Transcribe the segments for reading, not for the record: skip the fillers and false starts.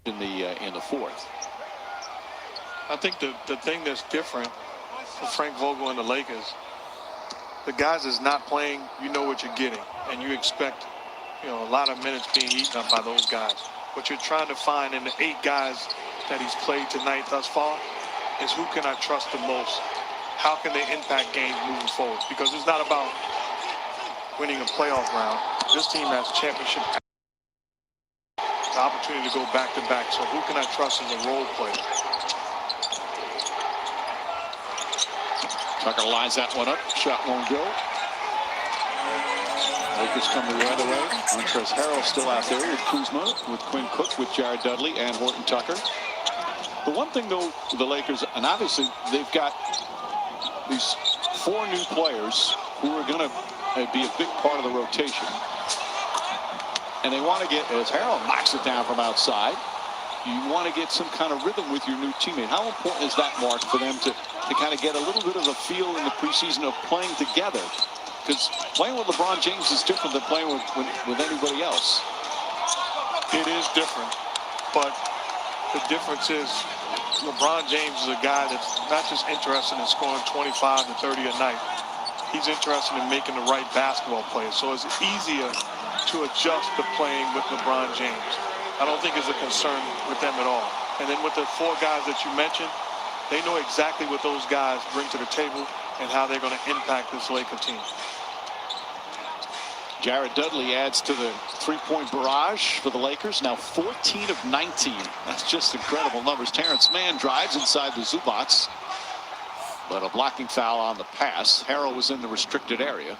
in the fourth. I think the thing that's different for Frank Vogel and the Lakers, the guys that's not playing, you know what you're getting, and you expect, a lot of minutes being eaten up by those guys. What you're trying to find in the 8 guys that he's played tonight thus far is who can I trust the most? How can they impact games moving forward? Because it's not about winning a playoff round. This team has championship, the opportunity to go back to back. So who can I trust as a role player? Tucker lines that one up. Shot won't go. Lakers come the other way. Montrezl Harrell still out there with Kuzma, with Quinn Cook, with Jared Dudley, and Horton Tucker. The one thing, though, the Lakers, and obviously they've got these 4 new players who are going to be a big part of the rotation. And they want to get, as Harrell knocks it down from outside, you want to get some kind of rhythm with your new teammate. How important is that, Mark, for them to kind of get a little bit of a feel in the preseason of playing together? Because playing with LeBron James is different than playing with anybody else. It is different, but the difference is LeBron James is a guy that's not just interested in scoring 25 to 30 a night. He's interested in making the right basketball plays. So it's easier to adjust to playing with LeBron James. I don't think it's a concern with them at all. And then with the 4 guys that you mentioned, they know exactly what those guys bring to the table and how they're going to impact this Laker team. Jared Dudley adds to the 3-point barrage for the Lakers. Now 14 of 19. That's just incredible numbers. Terrence Mann drives inside the Zubats, but a blocking foul on the pass. Harrell was in the restricted area.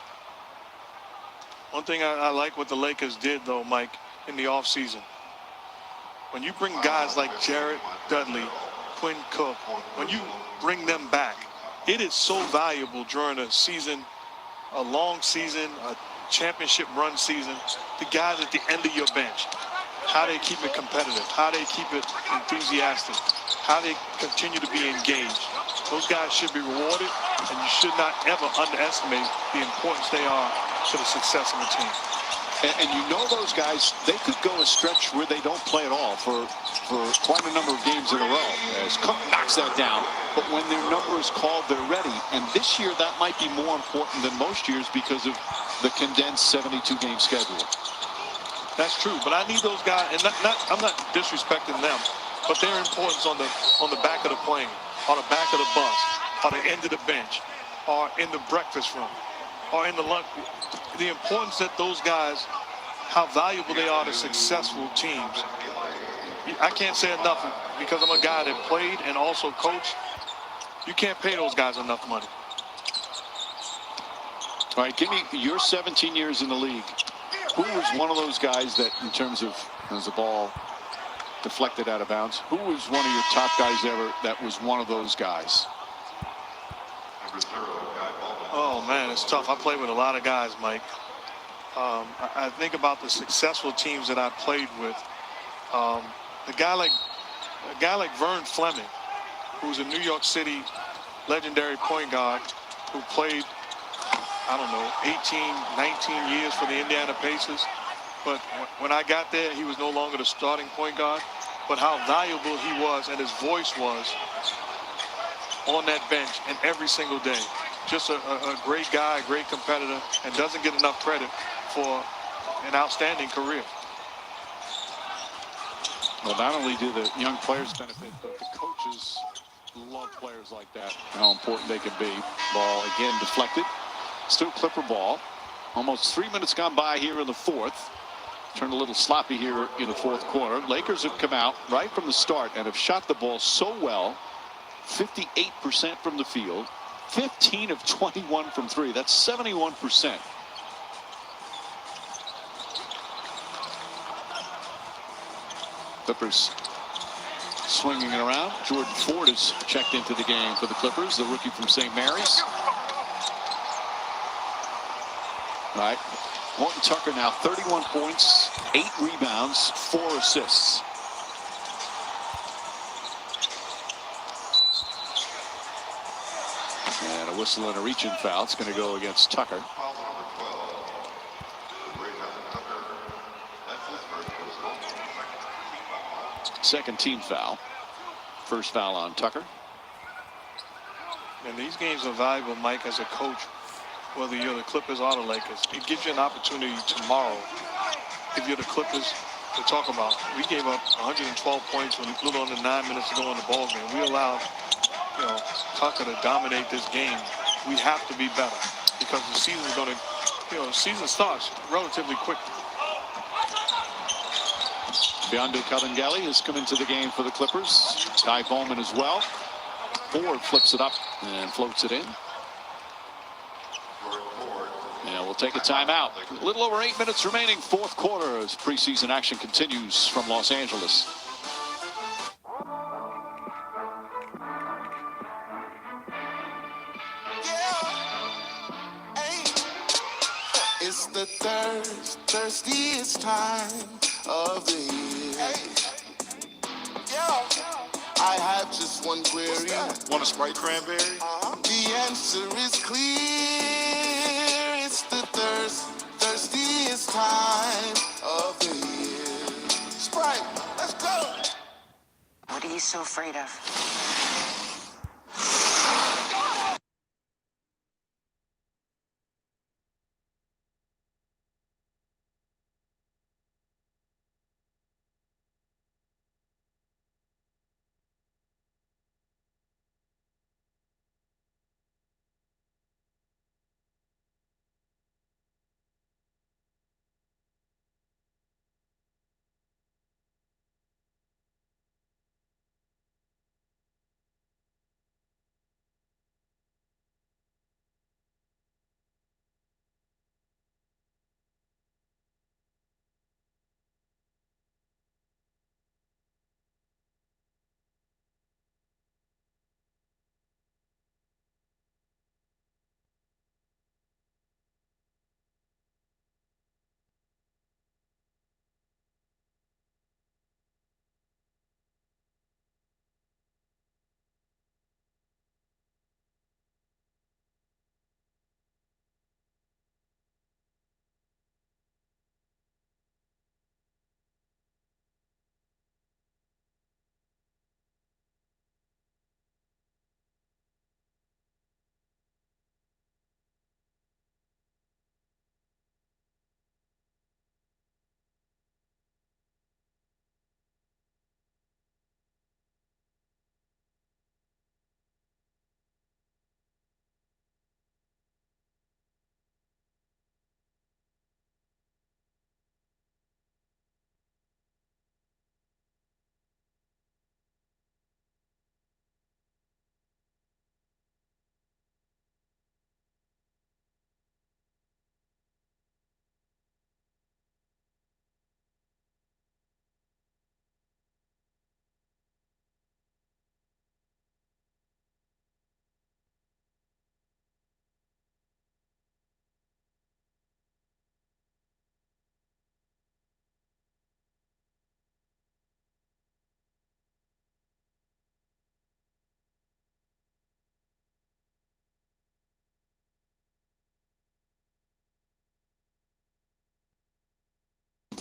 One thing I like what the Lakers did, though, Mike, in the offseason. When you bring guys like Jared Dudley, Quinn Cook, when you bring them back, it is so valuable during a season, a long season, a championship run season. The guys at the end of your bench, how they keep it competitive, how they keep it enthusiastic, how they continue to be engaged. Those guys should be rewarded, and you should not ever underestimate the importance they are to the success of the team. And you know those guys, they could go a stretch where they don't play at all for quite a number of games in a row. As Cook knocks that down, but when their number is called, they're ready. And this year, that might be more important than most years because of the condensed 72-game schedule. That's true, but I need those guys, and I'm not disrespecting them, but their importance on the back of the plane, on the back of the bus, on the end of the bench, or in the breakfast room, or in the lunch. The importance that those guys, how valuable they are to successful teams. I can't say enough because I'm a guy that played and also coached. You can't pay those guys enough money. All right, give me your 17 years in the league. Who was one of those guys that, in terms of as the ball deflected out of bounds, who was one of your top guys ever that was one of those guys? Oh, man, it's tough. I played with a lot of guys, Mike. I think about the successful teams that I played with. A guy like Vern Fleming, who's a New York City legendary point guard who played, I don't know, 18, 19 years for the Indiana Pacers. But when I got there, he was no longer the starting point guard. But how valuable he was and his voice was on that bench and every single day. Just a great guy, a great competitor, and doesn't get enough credit for an outstanding career. Well, not only do the young players benefit, but the coaches love players like that, how important they can be. Ball again deflected. Still Clipper ball. Almost 3 minutes gone by here in the fourth. Turned a little sloppy here in the fourth quarter. Lakers have come out right from the start and have shot the ball so well. 58% from the field. 15 of 21 from 3. That's 71%. Clippers swinging it around. Jordan Ford has checked into the game for the Clippers, the rookie from St. Mary's. All right. Horton Tucker now 31 points, 8 rebounds, 4 assists. And a whistle and a reach-in foul. It's going to go against Tucker. Second team foul. First foul on Tucker. And these games are valuable, Mike, as a coach, whether you're the Clippers or the Lakers. It gives you an opportunity tomorrow, if you're the Clippers, to talk about. We gave up 112 points with a little under 9 minutes to go in the ball game. We allowed, Tucker to dominate this game. We have to be better because the season's going to, season starts relatively quickly. Biondo Kabengele has come into the game for the Clippers. Ty Bowman as well. Ford flips it up and floats it in. And we'll take a timeout. A little over 8 minutes remaining, fourth quarter, as preseason action continues from Los Angeles. It's the thirstiest time of the year. I have just one query. Want a Sprite cranberry? The answer is clear. It's the thirstiest time of the year. Sprite, let's go. What are you so afraid of?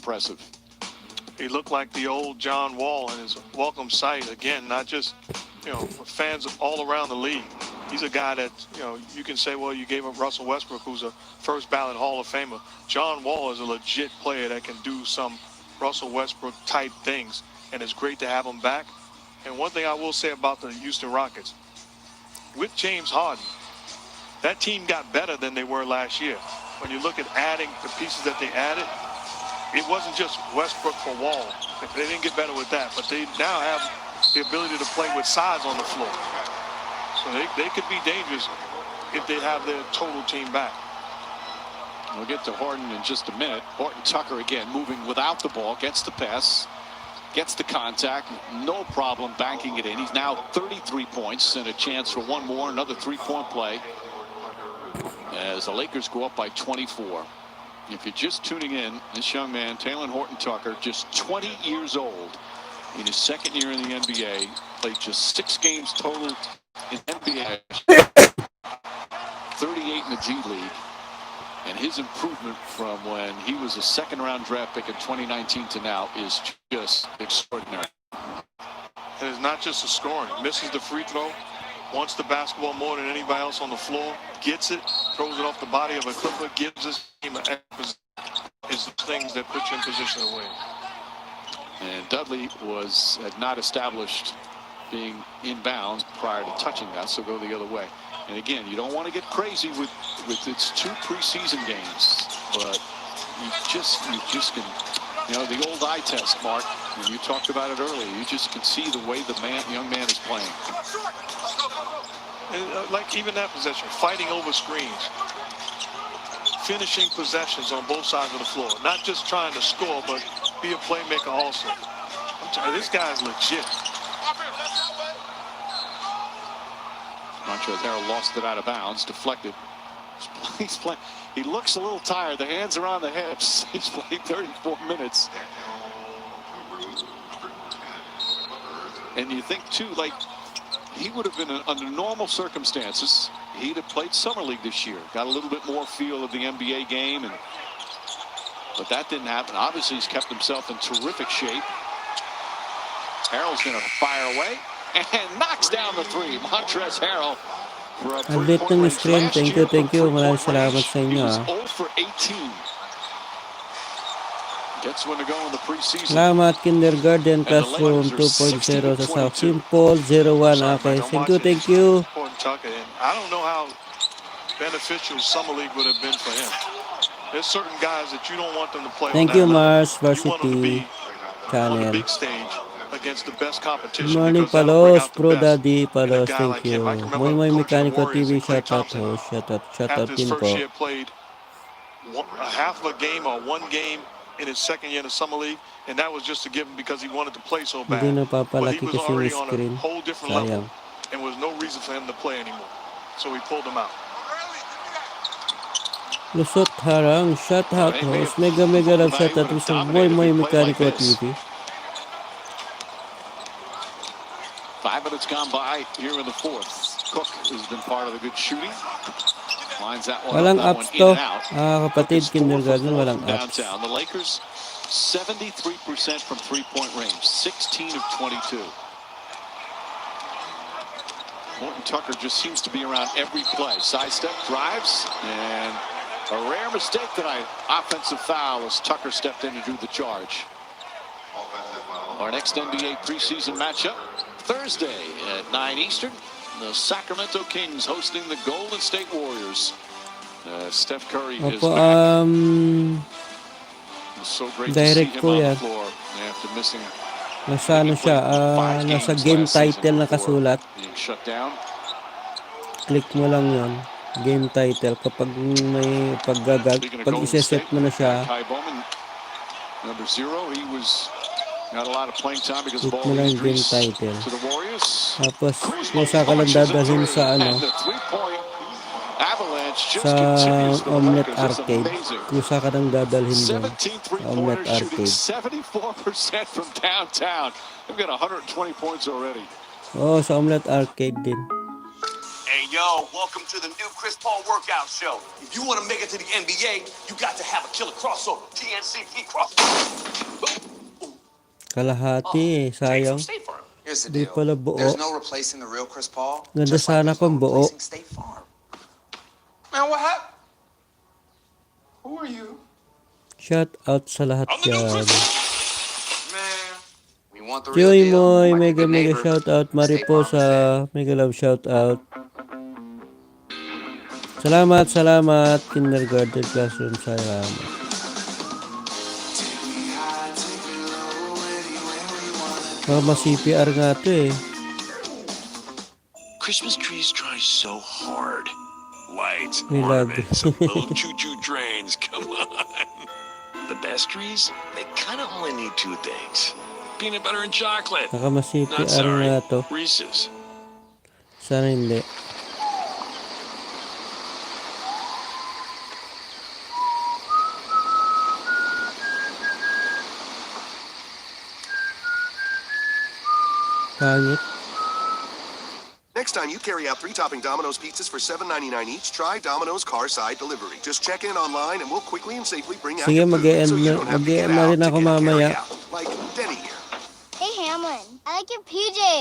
Impressive. He looked like the old John Wall in his welcome sight again, not just, fans all around the league. He's a guy that, you can say, well, you gave up Russell Westbrook, who's a first ballot Hall of Famer. John Wall is a legit player that can do some Russell Westbrook type things, and it's great to have him back. And one thing I will say about the Houston Rockets, with James Harden, that team got better than they were last year. When you look at adding the pieces that they added, it wasn't just Westbrook for Wall. They didn't get better with that, but they now have the ability to play with size on the floor. So they could be dangerous if they have their total team back. We'll get to Harden in just a minute. Horton Tucker again moving without the ball, gets the pass, gets the contact, no problem banking it in. He's now 33 points and a chance for one more, another three-point play as the Lakers go up by 24. If you're just tuning in, this young man, TAYLON Horton Tucker, just 20 years old, in his second year in the NBA, played just 6 games total in NBA, 38 in the G League, and his improvement from when he was a second-round draft pick in 2019 to now is just extraordinary. And it's not just the scoring. Misses the free throw, wants the basketball more than anybody else on the floor, gets it, throws it off the body of a Clipper, gives his team an extra. It's the things that put you in position to win. And Dudley had not established being inbounds prior to touching that, so go the other way. And again, you don't want to get crazy with its 2 preseason games, but you just can, the old eye test, Mark, and you talked about it earlier. You just can see the way the young man is playing. And, like even that possession, fighting over screens, finishing possessions on both sides of the floor, not just trying to score, but be a playmaker also. I'm telling you, this guy's legit. Montrezl Harrell lost it out of bounds, deflected. He's playing. He looks a little tired. The hands are on the hips. He's played 34 minutes. And you think too, like he would have been under normal circumstances, he'd have played summer league this year. Got a little bit more feel of the NBA game, but that didn't happen. Obviously, he's kept himself in terrific shape. Harrell's going to fire away and knocks down the 3. Montrezl Harrell for a 3-point screen. Thank you. Maraming salamat sa inyo. He was 0 for 18. Gets one to go in the preseason. Salamat Kindergarten Classroom 2.0 sa South Simple 01. Okay, thank you. I don't know how beneficial summer league would have been for him. There's certain guys that you don't want them to play. Thank you, Mars Varsity Channel. Big stage against the best competition. Good morning, Palos, Pro Daddy Palos. Thank you. Moy Mechanical TV, shout out din po. First year played a half of a game or one game in his second year in the summer league, and that was just to give him because he wanted to play so bad. But he was already on a whole different level, and was no reason for him to play anymore. So we pulled him out. Lusot Harang, shout out host. Mega love shout out sa Moy Mechanical TV. 5 minutes gone by here in the 4th. Cook has been part of the good shooting. Lines that one walang up, ups that one to. in and out. Kapatid Kindergarten, walang ups. Downtown. The Lakers 73% from 3-point range, 16 of 22. Horton Tucker just seems to be around every play. Sidestep, drives, and a rare mistake tonight. Offensive foul as Tucker stepped in to do the charge. Our next NBA preseason matchup Thursday at 9 Eastern. The Sacramento Kings hosting the Golden State Warriors. Steph Curry is back. It's so great to see him on the floor after missing. Nasa siya, nasa game title na kasulat. Shut down. Click mo lang 'yon. Game title kapag may pag iseset mo na siya. BOWMAN, number 0, he was got a lot of playing time because Click of mo all lang the game injuries title. to the Warriors. Tapos kusa ka lang dadalhin sa sa Omelette Arcade. Kusa ka lang dadalhin doon. Omelette Arcade. 74% from downtown. They've got 120 points already. Oh, sa Omelette Arcade din. Hey, yo, welcome to the new Chris Paul workout show. If you want to make it to the NBA, you got to have a killer crossover. TNCP crossover. Kalahati sayang. Here's the Di deal. pala buo. There's no replacing the real Chris Paul. Ganda just like sana there's no kung buo. replacing State Farm. Man, what happened? Who are you? Shout out sa lahat yan. Man, we want the real Joy deal. Moy, Like a mega good neighbor. shout out. Mariposa, mega love shout out. Salamat. Kindergarten Classroom, salamat. Mga CPR nga ito eh. Christmas trees try so hard. Lights, Nilag. ornaments, little choo-choo trains, come on. The best trees, they kind of only need 2 things. Peanut butter and chocolate. Not Nakama-CPR sorry, nga to. Reese's. Sana hindi. Pangit. Next time you carry out 3-topping Domino's pizzas for $7.99 each, try Domino's Car Side Delivery. Just check in online and we'll quickly and safely bring out Sige, your food mag-e-end so you na, don't have to get mag-e-end na out rin to ako get mamaya. carry out. Like Denny here. Hey Hamlin, I like your PJs.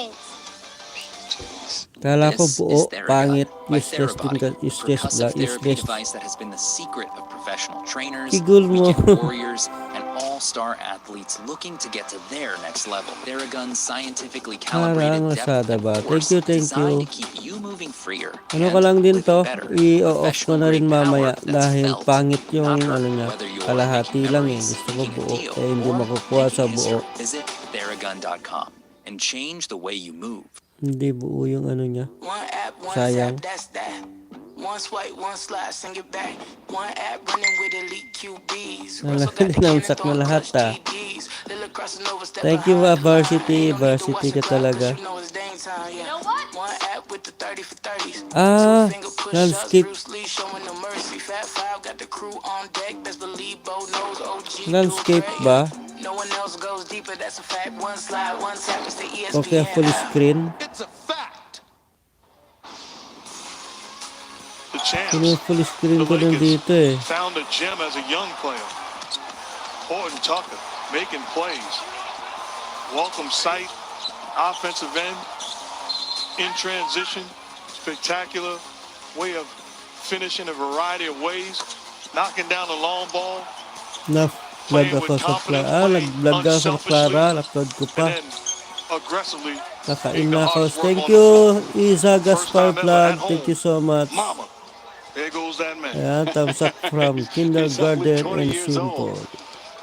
Kala ko This buo, is Theragun pangit, by useless din ka, Therabody, a percussive therapy device that has been the secret of professional trainers, Kigul mo. weekend warriors, and all-star athletes looking to get to their next level. Theragun's scientifically calibrated Harang depth Lazada of ba? force Thank designed you. to keep you moving freer Ano and ko lang din living to, better. i-off ko na rin Professional-grade power mamaya that's dahil felt, pangit not yung hurt. ano niya, Whether you're kalahati making lang eh. memories, Gusto ko making a buo, deal, eh hindi or makukuha making sa buo. history. Visit theragun.com and change the way you move. Hindi buo yung ano niya. One app, one Sayang. zap, that's that. One swipe, one slide, send it back. One app running with elite QBs. Russell got the cannon Namsak na throwing lahat clutch ah. GDs. Lil crossing over, step Thank you behind the line. Varsity, You don't need to watch Varsity the ka clock, 'cause talaga. you know it's dang time, yeah. You know what? One app with the 30 for 30s. Ah, Two finger push-ups, landscape. Bruce Lee showing no mercy. Fat Five got the crew on deck. Best believe Bo knows OG. Landscape do it ba? right, yeah. No one else goes deeper, that's a fact. One slide, one tap, it's the Okay, ESPN full app. screen. It's a fact. The champs, Kung full screen the ko din Lakers, dito eh. found a gem as a young player. Horton Tucker making plays. Welcome sight, offensive end, in transition, spectacular way of finishing a variety of ways, knocking down the long ball, Na-vlog ako sa Clara. Nag-vlog ako sa Clara. Upload ko and pa. then aggressively Kakain being the na ako. hardest work Thank on the you, floor. Isa First Gaspar time ever Vlog. at home. Thank you so much. Mama, there goes that man. Ayan, tamsak from He's only kindergarten 20 and years simple. old.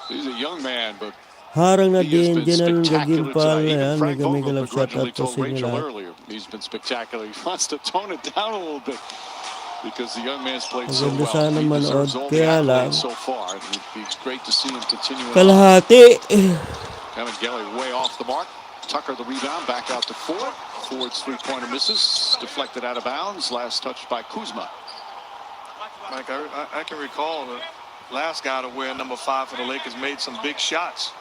He's a young man, but Harang na he has din, been Jenan spectacular Gagimpal. tonight. Even Ayan, Frank mega Vogel love shout out begrudgingly po told sa inyo Rachel lahat. earlier he's been spectacular. He wants to tone it down a little bit because the young man's played so Maganda well. sana He manood, deserves all the kaya lang accolades so far. It's great to see him continuing on. kalahati. Kevin Gelly way off the mark. Tucker the rebound, back out to Ford. Ford's three-pointer misses, deflected out of bounds. Last touched by Kuzma. Mike, I can recall the last guy to wear number 5 for the Lakers made some big shots.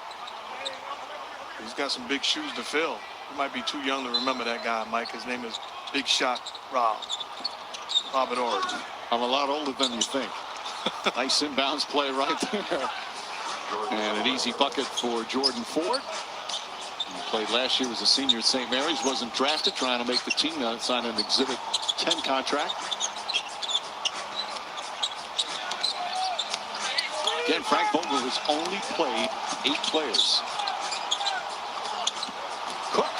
He's got some big shoes to fill. You might be too young to remember that guy, Mike. His name is Big Shot Robert Ory. I'm a lot older than you think. Nice inbounds play right there. And an easy bucket for Jordan Ford. He played last year, was a senior at St. Mary's, wasn't drafted, trying to make the team, now signed an Exhibit 10 contract. Again, Frank Vogel has only played 8 players. Cook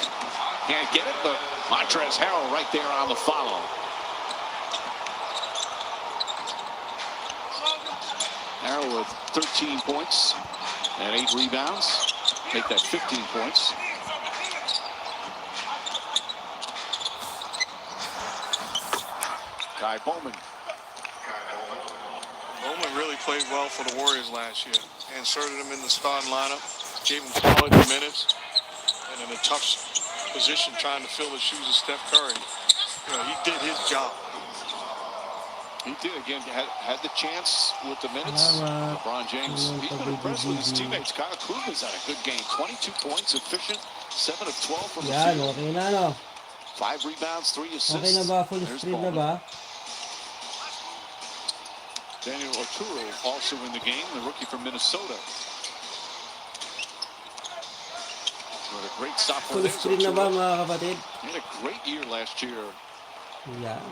can't get it, but Montrezl Harrell right there on the follow. Harrell with 13 points and 8 rebounds. Make that 15 points. Guy Bowman. Bowman really played well for the Warriors last year. They inserted him in the starting lineup, gave him quality minutes, and in a tough position trying to fill the shoes of Steph Curry. You know, he did his job. He did again, had the chance with the minutes. LeBron James, he's been impressed with his teammates. Kyle Kuzma's had a good game. 22 points, efficient, 7 of 12 from the Yan, field. okay na no. 5 rebounds, 3 assists. Okay na ba? Full There's screen na Bowman. ba? Daniel Oturu also in the game, the rookie from Minnesota. What a great stop for Full this. screen na ba mga kapatid? He had a great year last year Yan.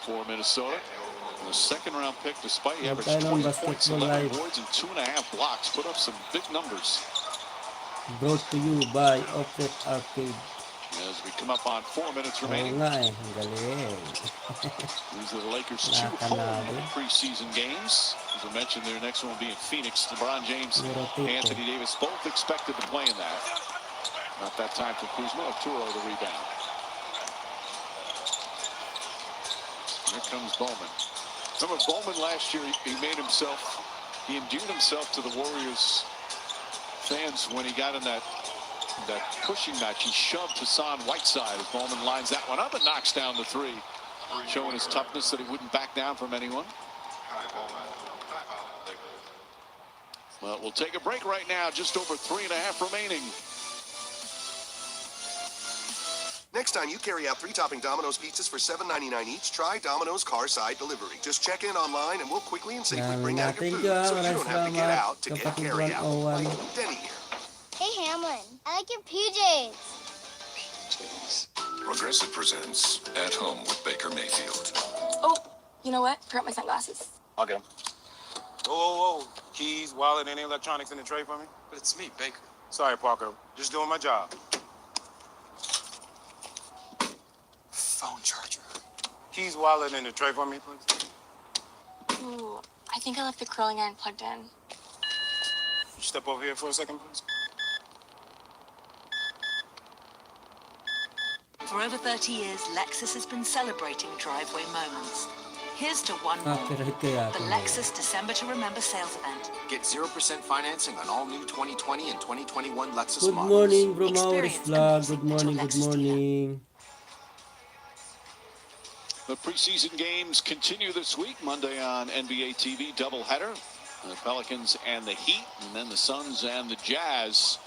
for Minnesota. The second-round pick, despite he averaged TAYLON 20 points, Basketball 11 Live. boards, and 2.5 blocks, put up some big numbers. Brought to you by Offset Arcade. As we come up on 4 minutes Oo remaining, nga eh, ang galing. these are the Lakers' 2 home preseason games. As I mentioned, their next one will be in Phoenix. LeBron James, Anthony Davis, both expected to play in that. Not that time for Kuzma. Oturu the rebound. Here comes Bowman. Remember Bowman last year, he endeared himself to the Warriors fans when he got in that pushing match. He shoved Hassan Whiteside as Bowman lines that one up and knocks down the 3, showing his toughness that he wouldn't back down from anyone. Well, we'll take a break right now. Just over 3.5 remaining. Next time you carry out 3-topping Domino's pizzas for $7.99 each, try Domino's Carside Delivery. Just check in online and we'll quickly and safely bring out your food so you don't have to get out to get carry out. Like Denny here. Hey Hamlin, I like your PJs. PJs. Progressive presents At Home with Baker Mayfield. Oh, you know what? Forgot my sunglasses. I'll get 'em. Whoa. Keys, wallet, any electronics in the tray for me? But it's me, Baker. Sorry, Parker. Just doing my job. Phone charger. Keys, wallet, in the tray for me, please. Ooh, I think I left the curling iron plugged in. Step over here for a second, please. For over 30 years, Lexus has been celebrating driveway moments. Here's to one more. Copyright kaya The ako. Lexus December to Remember sales event. Get 0% financing on all new 2020 and 2021 Lexus Good models. morning, Bro Maurice Experience Vlog. amazing Good morning, at good your Lexus dealer. morning. The preseason games continue this week. Monday on NBA TV, doubleheader. The Pelicans and the Heat, and then the Suns and the Jazz.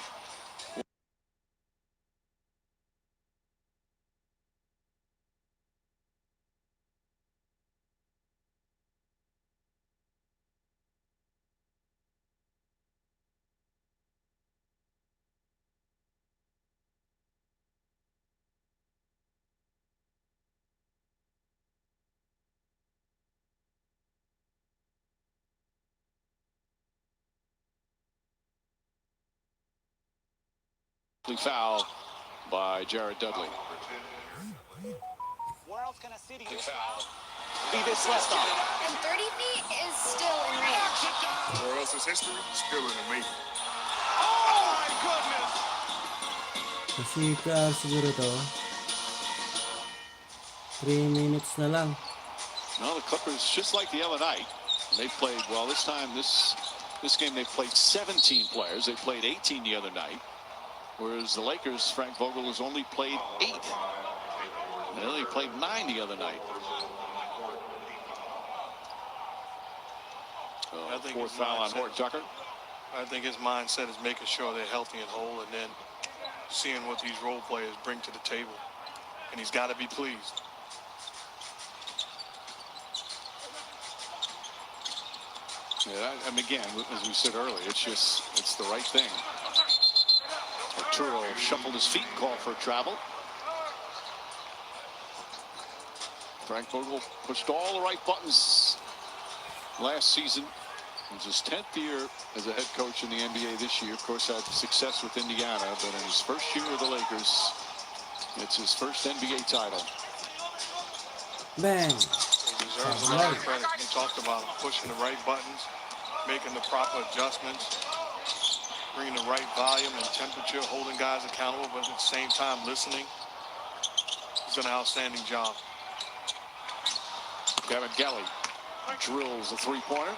Foul by Jared Dudley. Where else can a city be this stressed out? And 30 feet is still in range. Where else is history? Still in the making. Oh my goodness! Masika siguro to. 3 minutes na lang. No, the Clippers, just like the other night, they played, well, this time, this game, they played 17 players. They played 18 the other night. Whereas the Lakers, Frank Vogel has only played 8. And they only played 9 the other night. I think Fourth his foul on mindset- Horton Tucker. I think his mindset is making sure they're healthy and whole, and then seeing what these role players bring to the table. And he's got to be pleased. Yeah, and again, as we said earlier, it's the right thing. Arturo shuffled his feet, called for travel. Frank Vogel pushed all the right buttons last season. It was his 10th year as a head coach in the NBA this year. Of course, had success with Indiana, but in his first year with the Lakers, it's his first NBA title. Bang! He deserves a lot of credit. We talked about him pushing the right buttons, making the proper adjustments, bringing the right volume and temperature, holding guys accountable, but at the same time listening. He's done an outstanding job. Kevin Gelly drills a three-pointer.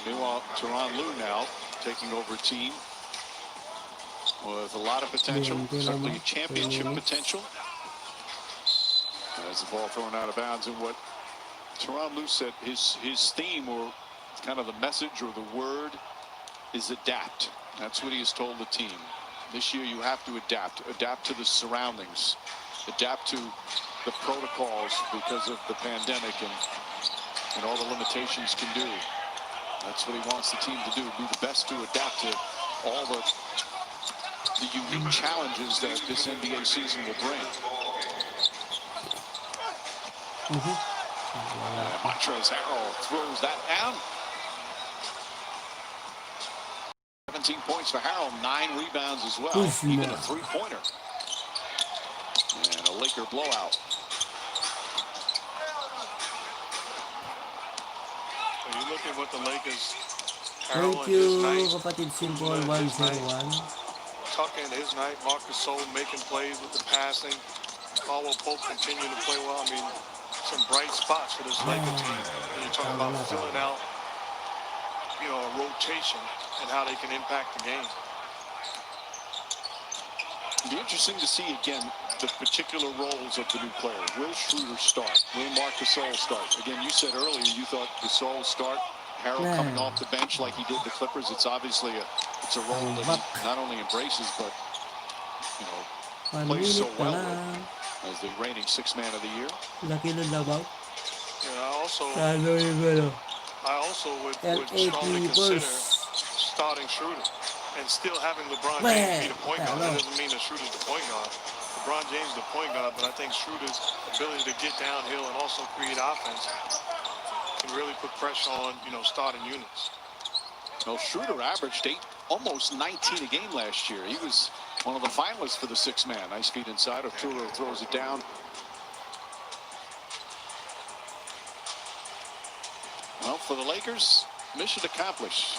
Meanwhile, Tyronn Lue now taking over a team with a lot of potential, certainly championship potential. As the ball thrown out of bounds, and what Tyronn Lue said, his theme, or kind of the message or the word, is adapt. That's what he has told the team. This year you have to adapt to the surroundings, adapt to the protocols because of the pandemic and all the limitations can do. That's what he wants the team to do, be the best to adapt to all the unique challenges that this NBA season will bring. Montrezl Harrell throws that down. 17 points for Harrell, 9 rebounds as well, even a three-pointer. And a Laker blowout. When you look at what the Lakers, Thank you, kapatid Simple 101. Tucker in his night, Marcus Sol making plays with the passing, Caldwell Pope continuing to play well. I mean, some bright spots for this Laker team. And you're talking about filling out, a rotation and how they can impact the game. It'd be interesting to see again the particular roles of the new players. Will Schroeder start? Will Marc Gasol start? Again, you said earlier you thought Gasol start. Harrell coming off the bench like he did the Clippers. It's obviously a role that he not only embraces but plays so well with as the reigning sixth man of the year. Laki ng labaw. I also would strongly consider starting Schroeder. and still having LeBron James be the point guard. That doesn't mean that Schroeder's the point guard. LeBron James is the point guard, but I think Schroeder's ability to get downhill and also create offense can really put pressure on, starting units. Well, Schroeder averaged almost 19 a game last year. He was one of the finalists for the six-man. Nice feed inside. Arturo throws it down. Well, for the Lakers, mission accomplished.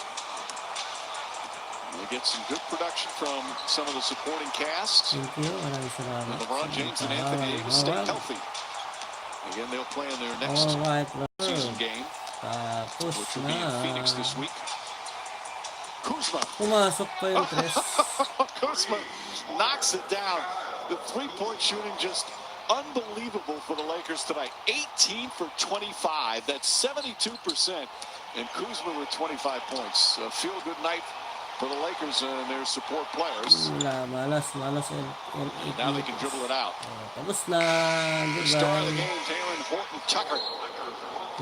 They get some good production from some of the supporting cast. LeBron James and Anthony Davis stay healthy. Again, they'll play in their next season game, which will be in Phoenix this week. Kuzma. Kuzma knocks it down. The three-point shooting just unbelievable for the Lakers tonight. 18 for 25. That's 72%. And Kuzma with 25 points. A feel-good night for the Lakers and their support players. Now they can dribble it out. The star of the game, TAYLON Horton Tucker,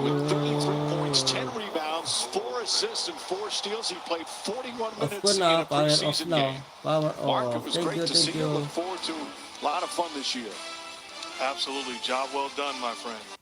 with 33 points, 10 rebounds, 4 assists, and 4 steals. He played 41 minutes in a preseason game. Mark, it was great to see you. Look forward to a lot of fun this year. Absolutely. Job well done, my friend.